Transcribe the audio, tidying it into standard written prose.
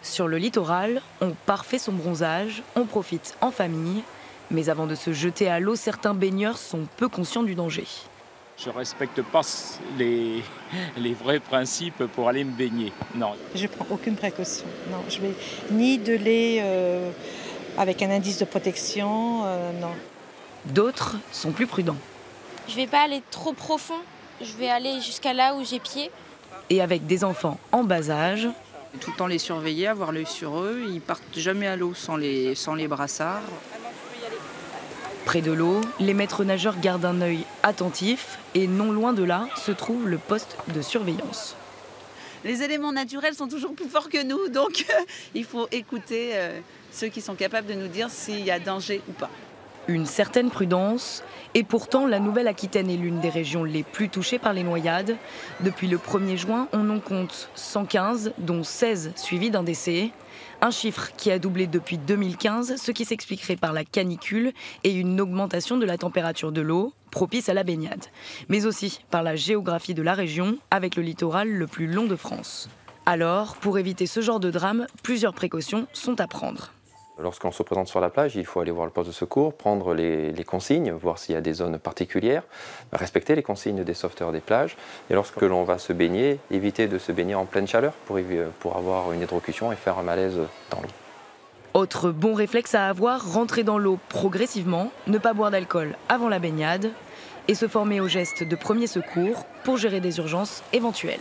Sur le littoral, on parfait son bronzage, on profite en famille. Mais avant de se jeter à l'eau, certains baigneurs sont peu conscients du danger. Je ne respecte pas les vrais principes pour aller me baigner. Non. Je ne prends aucune précaution. Non, je vais ni de lait avec un indice de protection, non. D'autres sont plus prudents. Je ne vais pas aller trop profond. Je vais aller jusqu'à là où j'ai pied. Et avec des enfants en bas âge, tout le temps les surveiller, avoir l'œil sur eux. Ils partent jamais à l'eau sans les brassards. près de l'eau, les maîtres nageurs gardent un œil attentif et non loin de là se trouve le poste de surveillance. Les éléments naturels sont toujours plus forts que nous, donc il faut écouter ceux qui sont capables de nous dire s'il y a danger ou pas. Une certaine prudence, et pourtant la Nouvelle-Aquitaine est l'une des régions les plus touchées par les noyades. Depuis le 1er juin, on en compte 115, dont 16 suivis d'un décès. Un chiffre qui a doublé depuis 2015, ce qui s'expliquerait par la canicule et une augmentation de la température de l'eau, propice à la baignade. Mais aussi par la géographie de la région, avec le littoral le plus long de France. Alors, pour éviter ce genre de drame, plusieurs précautions sont à prendre. Lorsqu'on se présente sur la plage, il faut aller voir le poste de secours, prendre les consignes, voir s'il y a des zones particulières, respecter les consignes des sauveteurs des plages. Et lorsque l'on va se baigner, éviter de se baigner en pleine chaleur pour avoir une hydrocution et faire un malaise dans l'eau. Autre bon réflexe à avoir, rentrer dans l'eau progressivement, ne pas boire d'alcool avant la baignade et se former aux gestes de premier secours pour gérer des urgences éventuelles.